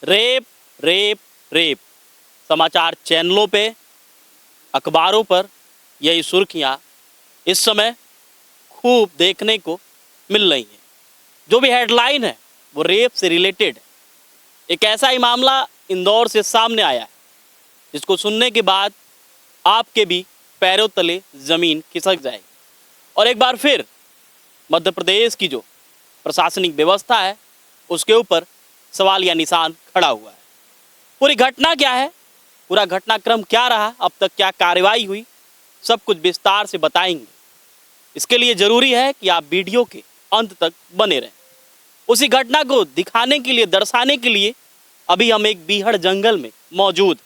Rape rape rape समाचार चैनलों पे, अखबारों पर यही सुर्खियां इस समय खूब देखने को मिल रही हैं। जो भी हेडलाइन है वो रेप से रिलेटेड है। एक ऐसा ही मामला इंदौर से सामने आया है जिसको सुनने के बाद आपके भी पैरों तले ज़मीन खिसक जाएगी और एक बार फिर मध्य प्रदेश की जो प्रशासनिक व्यवस्था है उसके ऊपर सवालिया निशान खड़ा हुआ है। पूरी घटना क्या है, पूरा घटनाक्रम क्या रहा, अब तक क्या कार्रवाई हुई, सब कुछ विस्तार से बताएंगे। इसके लिए ज़रूरी है कि आप वीडियो के अंत तक बने रहें। उसी घटना को दिखाने के लिए, दर्शाने के लिए अभी हम एक बीहड़ जंगल में मौजूद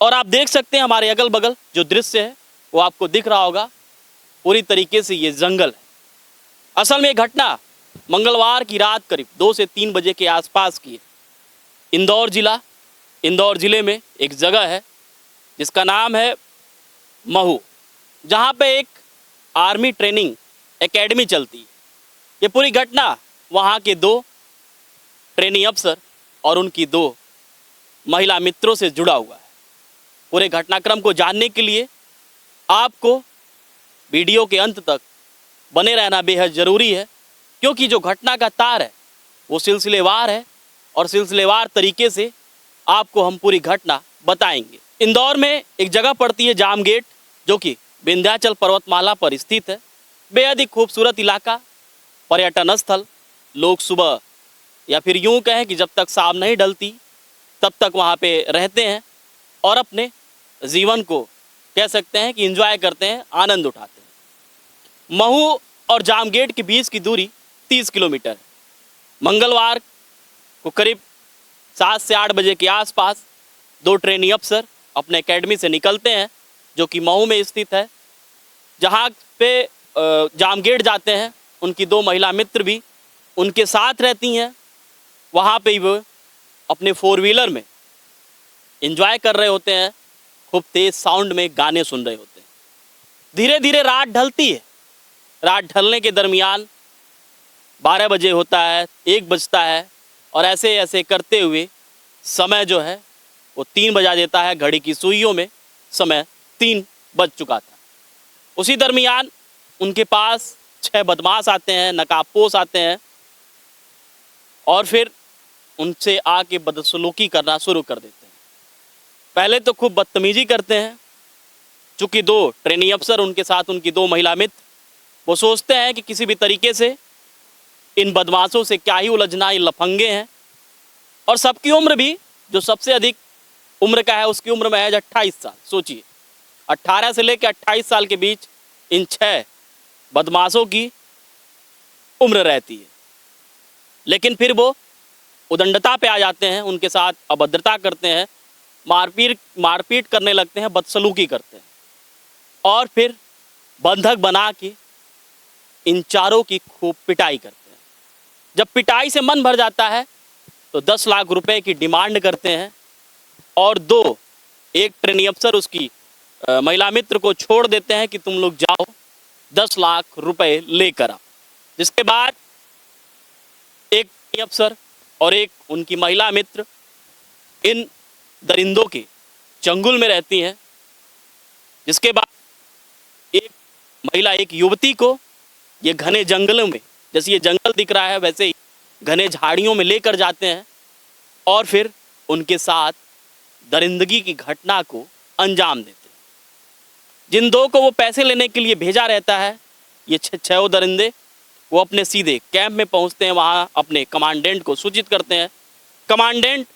और आप देख सकते हैं हमारे अगल बगल जो दृश्य है वो आपको दिख रहा होगा। पूरी तरीके से ये जंगल है। असल में घटना मंगलवार की रात करीब 2 से 3 बजे के आसपास की है। इंदौर ज़िले में एक जगह है जिसका नाम है महू, जहाँ पे एक आर्मी ट्रेनिंग एकेडमी चलती है। ये पूरी घटना वहाँ के 2 ट्रेनी अफसर और उनकी 2 महिला मित्रों से जुड़ा हुआ है। पूरे घटनाक्रम को जानने के लिए आपको वीडियो के अंत तक बने रहना बेहद ज़रूरी है, क्योंकि जो घटना का तार है वो सिलसिलेवार है और सिलसिलेवार तरीके से आपको हम पूरी घटना बताएंगे। इंदौर में एक जगह पड़ती है जाम गेट, जो कि विंध्याचल पर्वतमाला पर स्थित है। बेहद ही खूबसूरत इलाका, पर्यटन स्थल। लोग सुबह या फिर यूँ कहें कि जब तक शाम नहीं ढलती तब तक वहाँ पे रहते हैं और अपने जीवन को कह सकते हैं कि एंजॉय करते हैं, आनंद उठाते हैं। महू और जामगेट के बीच की दूरी 30 किलोमीटर है। मंगलवार को करीब 7 से 8 बजे के आसपास 2 ट्रेनी अफसर अपने एकेडमी से निकलते हैं, जो कि महू में स्थित है। जहाँ पे जामगेट जाते हैं उनकी 2 महिला मित्र भी उनके साथ रहती हैं। वहाँ पे वो अपने 4 व्हीलर में एंजॉय कर रहे होते हैं, खूब तेज़ साउंड में गाने सुन रहे होते हैं। धीरे धीरे रात ढलती है। रात ढलने के दरमियान 12 बजे होता है, 1 बजता है और ऐसे ऐसे करते हुए समय जो है वो 3 बजा देता है। घड़ी की सुइयों में समय 3 बज चुका था। उसी दरमियान उनके पास 6 बदमाश आते हैं, नकाबपोश आते हैं और फिर उनसे आके बदसलूकी करना शुरू कर देते हैं। पहले तो खूब बदतमीजी करते हैं। चूँकि 2 ट्रेनी अफसर उनके साथ उनकी 2 महिला मित्र, वो सोचते हैं कि किसी भी तरीके से इन बदमाशों से क्या ही उलझना, ये लफंगे हैं। और सबकी उम्र भी, जो सबसे अधिक उम्र का है उसकी उम्र में है 28 साल। सोचिए, 18 से लेकर 28 साल के बीच इन 6 बदमाशों की उम्र रहती है। लेकिन फिर वो उदंडता पे आ जाते हैं, उनके साथ अभद्रता करते हैं, मारपीट करने लगते हैं, बदसलूकी करते हैं और फिर बंधक बना के इन चारों की खूब पिटाई करते हैं। जब पिटाई से मन भर जाता है तो 10 लाख रुपए की डिमांड करते हैं और 2 एक ट्रेनी अफसर उसकी महिला मित्र को छोड़ देते हैं कि तुम लोग जाओ, 10 लाख रुपए लेकर आओ। जिसके बाद एक ट्रेनी अफसर और एक उनकी महिला मित्र इन दरिंदों के चंगुल में रहती हैं। जिसके बाद एक महिला, एक युवती को ये घने जंगलों में, जैसे ये जंगल दिख रहा है वैसे ही घने झाड़ियों में लेकर जाते हैं और फिर उनके साथ दरिंदगी की घटना को अंजाम देते हैं। जिन 2 को वो पैसे लेने के लिए भेजा रहता है, ये 6 दरिंदे, वो अपने सीधे कैंप में पहुंचते हैं। वहाँ अपने कमांडेंट को सूचित करते हैं। कमांडेंट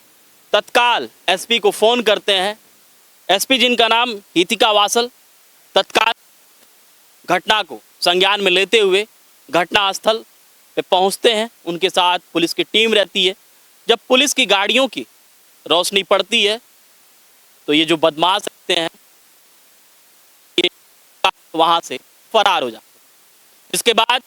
तत्काल एसपी को फ़ोन करते हैं। एसपी जिनका नाम हितिका वासल, तत्काल घटना को संज्ञान में लेते हुए घटनास्थल पे पहुंचते हैं। उनके साथ पुलिस की टीम रहती है। जब पुलिस की गाड़ियों की रोशनी पड़ती है तो ये जो बदमाश रहते हैं ये वहाँ से फरार हो जाते हैं। इसके बाद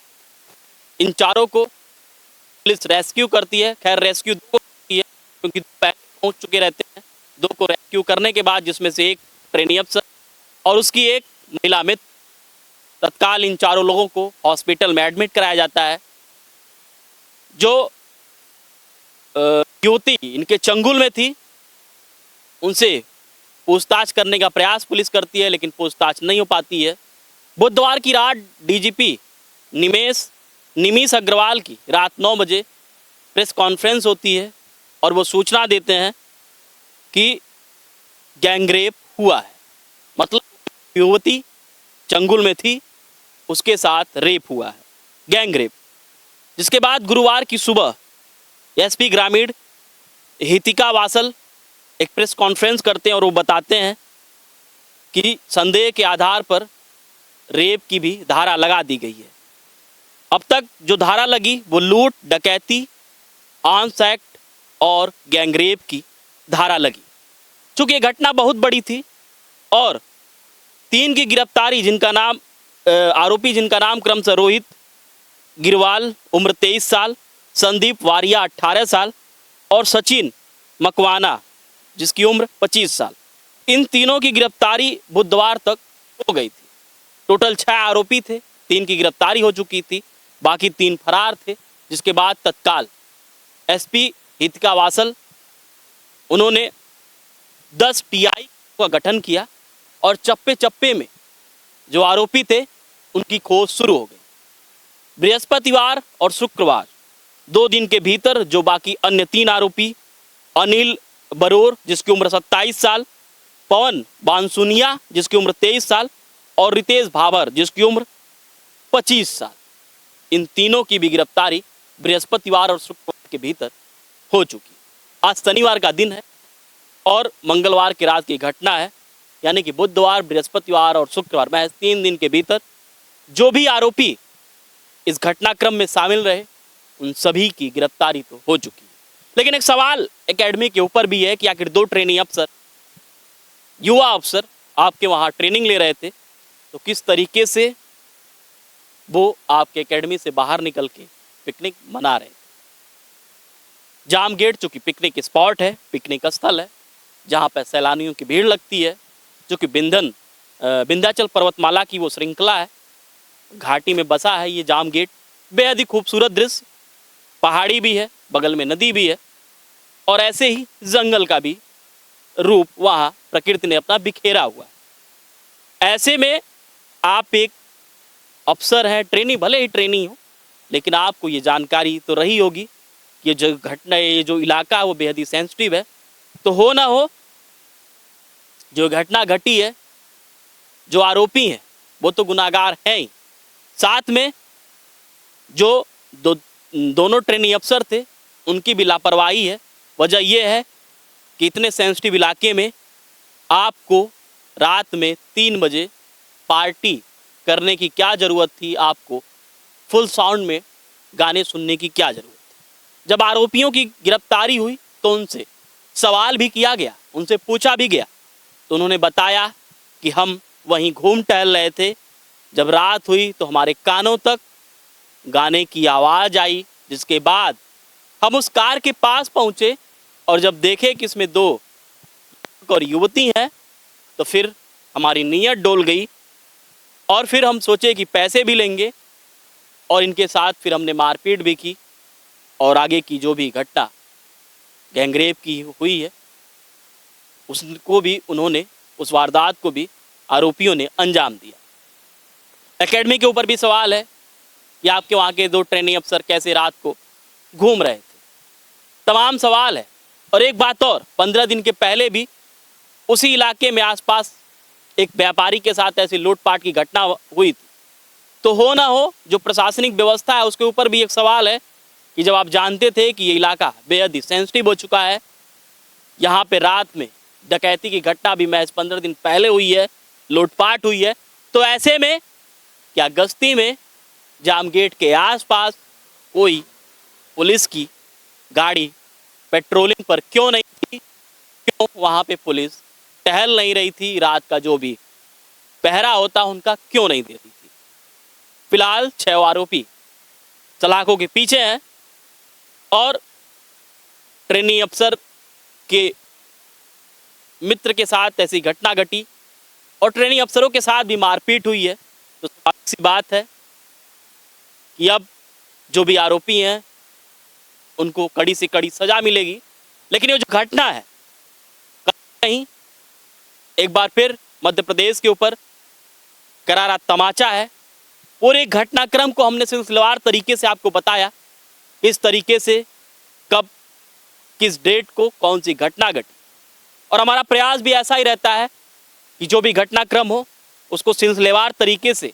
इन चारों को पुलिस रेस्क्यू करती है। खैर रेस्क्यू 2 को करती है क्योंकि पहले पहुँच चुके रहते हैं। 2 को रेस्क्यू करने के बाद, जिसमें से एक ट्रेनी अफसर और उसकी एक महिला मित्र, तत्काल इन चारों लोगों को हॉस्पिटल में एडमिट कराया जाता है। जो युवती इनके चंगुल में थी। उनसे पूछताछ करने का प्रयास पुलिस करती है, लेकिन पूछताछ नहीं हो पाती है। बुधवार की रात डीजीपी निमीश अग्रवाल की रात 9 बजे प्रेस कॉन्फ्रेंस होती है और वो सूचना देते हैं कि गैंगरेप हुआ है। मतलब युवती चंगुल में थी, उसके साथ रेप हुआ है, गैंगरेप। जिसके बाद गुरुवार की सुबह एसपी ग्रामीण हितिका वासल एक प्रेस कॉन्फ्रेंस करते हैं और वो बताते हैं कि संदेह के आधार पर रेप की भी धारा लगा दी गई है। अब तक जो धारा लगी वो लूट, डकैती, आर्म्स एक्ट और गैंगरेप की धारा लगी। चूँकि ये घटना बहुत बड़ी थी और 3 की गिरफ्तारी, जिनका नाम आरोपी जिनका नाम क्रमशः रोहित गिरवाल उम्र 23 साल, संदीप वारिया 18 साल और सचिन मकवाना जिसकी उम्र 25 साल, इन तीनों की गिरफ्तारी बुधवार तक हो गई थी। टोटल 6 आरोपी थे, 3 की गिरफ्तारी हो चुकी थी, बाकी 3 फरार थे। जिसके बाद तत्काल एसपी हितिका वासल उन्होंने 10 टीआई का गठन किया और चप्पे चप्पे में जो आरोपी थे उनकी खोज शुरू हो गई। बृहस्पतिवार और शुक्रवार 2 दिन के भीतर जो बाकी अन्य 3 आरोपी अनिल बरोर जिसकी उम्र 27 साल, पवन बांसुनिया जिसकी उम्र 23 साल और रितेश भावर जिसकी उम्र 25 साल, इन तीनों की भी गिरफ्तारी बृहस्पतिवार और शुक्रवार के भीतर हो चुकी। आज शनिवार का दिन है और मंगलवार की रात की घटना है, यानी कि बुधवार, बृहस्पतिवार और शुक्रवार महज 3 दिन के भीतर जो भी आरोपी इस घटनाक्रम में शामिल रहे उन सभी की गिरफ्तारी तो हो चुकी है। लेकिन एक सवाल एकेडमी के ऊपर भी है कि आखिर 2 ट्रेनी अफसर, युवा अफसर आपके वहाँ ट्रेनिंग ले रहे थे, तो किस तरीके से वो आपके एकेडमी से बाहर निकल के पिकनिक मना रहे थे। जाम गेट चूँकि पिकनिक स्पॉट है, पिकनिक स्थल है, जहाँ पर सैलानियों की भीड़ लगती है, जो कि विंध्याचल पर्वतमाला की वो श्रृंखला है, घाटी में बसा है ये जाम गेट। बेहद ही खूबसूरत दृश्य, पहाड़ी भी है, बगल में नदी भी है और ऐसे ही जंगल का भी रूप वहाँ प्रकृति ने अपना बिखेरा हुआ है। ऐसे में आप एक अफसर हैं, ट्रेनी, भले ही ट्रेनी हो, लेकिन आपको ये जानकारी तो रही होगी कि ये जो घटना, ये जो इलाका है वो बेहद ही सेंसिटिव है। तो हो ना हो जो घटना घटी है, जो आरोपी हैं वो तो गुनाहगार हैं ही, साथ में जो दोनों ट्रेनी अफसर थे उनकी भी लापरवाही है। वजह यह है कि इतने सेंसिटिव इलाके में आपको रात में 3 बजे पार्टी करने की क्या ज़रूरत थी, आपको फुल साउंड में गाने सुनने की क्या ज़रूरत थी। जब आरोपियों की गिरफ्तारी हुई तो उनसे सवाल भी किया गया, उनसे पूछा भी गया, तो उन्होंने बताया कि हम वहीं घूम टहल रहे थे, जब रात हुई तो हमारे कानों तक गाने की आवाज़ आई, जिसके बाद हम उस कार के पास पहुँचे और जब देखे कि इसमें 2 और युवती हैं तो फिर हमारी नीयत डोल गई और फिर हम सोचे कि पैसे भी लेंगे और इनके साथ फिर हमने मारपीट भी की और आगे की जो भी घटना गैंगरेप की हुई है उसको भी उन्होंने, उस वारदात को भी आरोपियों ने अंजाम दिया। एकेडमी के ऊपर भी सवाल है कि आपके वहाँ के 2 ट्रेनिंग अफसर कैसे रात को घूम रहे थे, तमाम सवाल है। और एक बात और, 15 दिन के पहले भी उसी इलाके में आसपास एक व्यापारी के साथ ऐसी लूटपाट की घटना हुई थी। तो हो ना हो जो प्रशासनिक व्यवस्था है उसके ऊपर भी एक सवाल है कि जब आप जानते थे कि ये इलाका बेहद ही सेंसिटिव हो चुका है, यहाँ पे रात में डकैती की घटना भी महज 15 दिन पहले हुई है, लूटपाट हुई है, तो ऐसे में क्या गश्ती में जाम गेट के आसपास कोई पुलिस की गाड़ी पेट्रोलिंग पर क्यों नहीं थी, क्यों वहाँ पे पुलिस टहल नहीं रही थी, रात का जो भी पहरा होता उनका क्यों नहीं दे रही थी। फिलहाल 6 आरोपी सलाखों के पीछे हैं और ट्रेनी अफसर के मित्र के साथ ऐसी घटना घटी और ट्रेनी अफसरों के साथ भी मारपीट हुई है। तो सी बात है कि अब जो भी आरोपी हैं उनको कड़ी से कड़ी सज़ा मिलेगी लेकिन ये जो घटना है कहीं एक बार फिर मध्य प्रदेश के ऊपर करारा तमाचा है। पूरे घटनाक्रम को हमने सिलसिलेवार तरीके से आपको बताया, किस तरीके से कब किस डेट को कौन सी घटना घटी। और हमारा प्रयास भी ऐसा ही रहता है कि जो भी घटनाक्रम हो उसको सिलसिलेवार तरीके से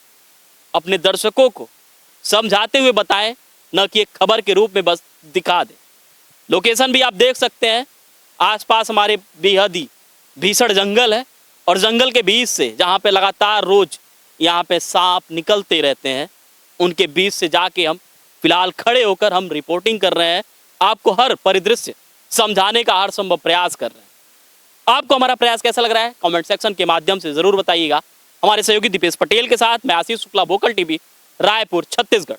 अपने दर्शकों को समझाते हुए बताएं, न कि एक खबर के रूप में बस दिखा दें। लोकेशन भी आप देख सकते हैं, आसपास हमारे बेहद ही भीषण जंगल है और जंगल के बीच से जहाँ पे लगातार रोज यहाँ पे सांप निकलते रहते हैं, उनके बीच से जाके हम फिलहाल खड़े होकर हम रिपोर्टिंग कर रहे हैं, आपको हर परिदृश्य समझाने का हर संभव प्रयास कर रहे हैं। आपको हमारा प्रयास कैसा लग रहा है कमेंट सेक्शन के माध्यम से जरूर बताइएगा। हमारे सहयोगी दीपेश पटेल के साथ मैं आशीष शुक्ला, वोकल टीवी, रायपुर, छत्तीसगढ़।